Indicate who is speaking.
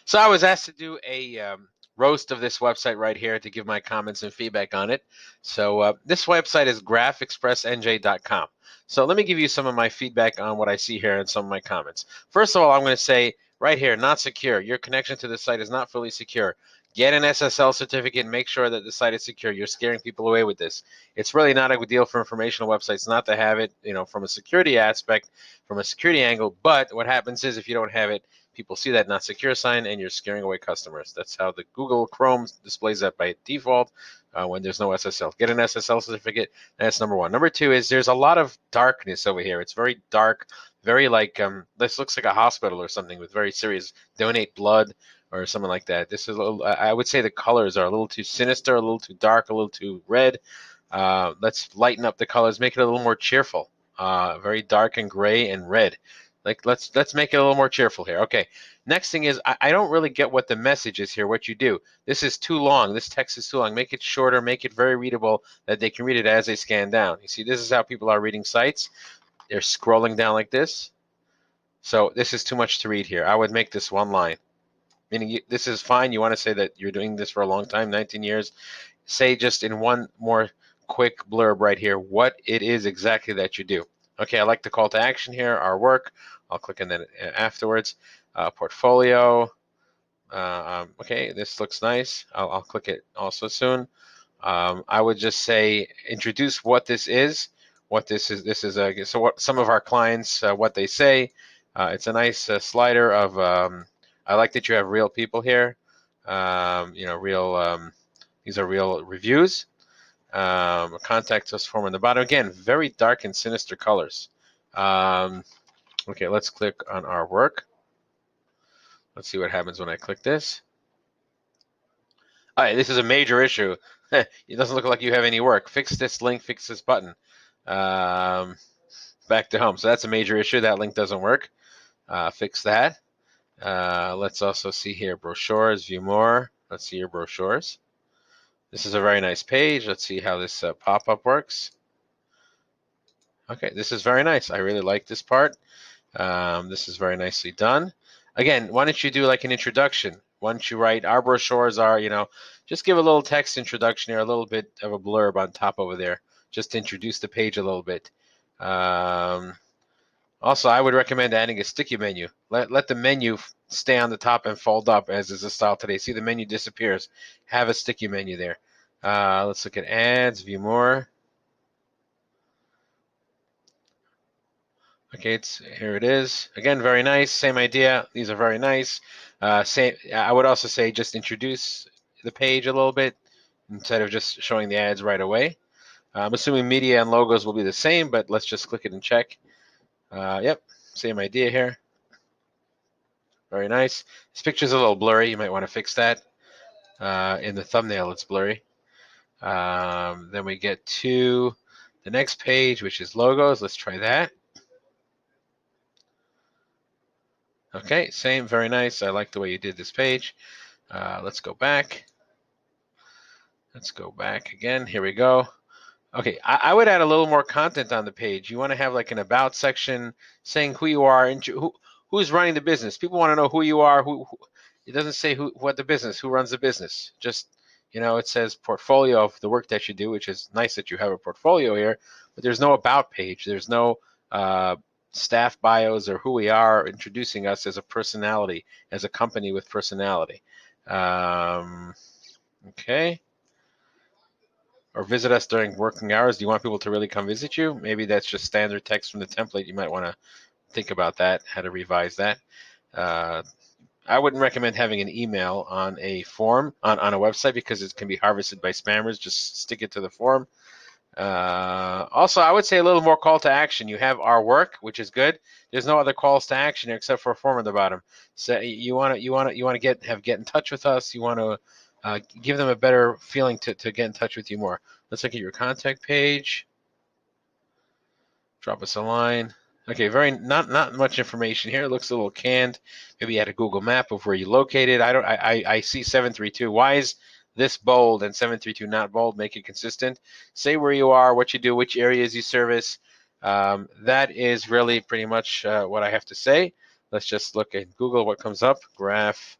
Speaker 1: So I was asked to do a roast of this website right here to give my comments and feedback on it. So this website is GraphXpressNJ.com. So let me give you some of my feedback on what I see here and some of my comments. First of all, I'm going to say right here, not secure. Your connection to the site is not fully secure. Get an SSL certificate and make sure that the site is secure. You're scaring people away with this. It's really not a good deal for informational websites not to have it, from a security aspect, from a security angle. But what happens is if you don't have it, people see that not secure sign and you're scaring away customers. That's how the Google Chrome displays that by default when there's no SSL. Get an SSL certificate. That's number one. Number two is there's a lot of darkness over here. It's very dark, very like this looks like a hospital or something with very serious donate blood or something like that. This is a little, I would say the colors are a little too sinister, a little too dark, a little too red. Let's lighten up the colors, make it a little more cheerful. Very dark and gray and red. Like let's make it a little more cheerful here. Okay. Next thing is I don't really get what the message is here. What you do. This is too long. This text is too long. Make it shorter. Make it very readable that they can read it as they scan down. You see, this is how people are reading sites. They're scrolling down like this. So this is too much to read here. I would make this one line. Meaning this is fine. You want to say that you're doing this for a long time, 19 years. Say just in one more quick blurb right here what it is exactly that you do. Okay, I like the call to action here, our work. I'll click on that afterwards. Portfolio. Okay, this looks nice. I'll click it also soon. I would just say introduce what this is. What this is. This is so what some of our clients what they say. It's a nice slider of. I like that you have real people here. Real. These are real reviews. Contact us form on the bottom. Again, very dark and sinister colors. Okay, let's click on our work. Let's see what happens when I click this. All right, this is a major issue. It doesn't look like you have any work. Fix this link, fix this button. Back to home. So that's a major issue. That link doesn't work. Fix that. Let's also see here, brochures, view more. Let's see your brochures. This is a very nice page. Let's see how this pop-up works. Okay, this is very nice. I really like this part. This is very nicely done. Again, why don't you do like an introduction? Why don't you write our brochures are, just give a little text introduction here, a little bit of a blurb on top over there, just to introduce the page a little bit. Also, I would recommend adding a sticky menu. Let the menu stay on the top and fold up, as is the style today. See, the menu disappears. Have a sticky menu there. Let's look at ads, view more. Okay, here it is. Again, very nice. Same idea. These are very nice. I would also say just introduce the page a little bit instead of just showing the ads right away. I'm assuming media and logos will be the same, but let's just click it and check. Yep, same idea here. Very nice. This picture's a little blurry. You might want to fix that. In the thumbnail, it's blurry. Then we get to the next page, which is logos. Let's try that. Okay, same, very nice. I like the way you did this page. Let's go back. Let's go back again. Here we go. Okay, I would add a little more content on the page. You want to have like an about section saying who you are and who's running the business. People want to know who you are. It doesn't say what the business, who runs the business. Just, it says portfolio of the work that you do, which is nice that you have a portfolio here, but there's no about page. There's no staff bios or who we are, introducing us as a personality, as a company with personality. Okay. Or visit us during working hours. Do you want people to really come visit you? Maybe that's just standard text from the template. You might want to think about that, how to revise that. I wouldn't recommend having an email on a form, on a website, because it can be harvested by spammers. Just stick it to the form. Also, I would say a little more call to action. You have our work, which is good. There's no other calls to action except for a form at the bottom. So you want to get in touch with us. You want to give them a better feeling to get in touch with you more. Let's look at your contact page. Drop us a line. Okay, not much information here. It looks a little canned. Maybe you had a Google map of where you located. I see 732. Why is this bold and 732 not bold? Make it consistent. Say where you are, what you do, which areas you service. That is really pretty much what I have to say. Let's just look at Google, what comes up. Graph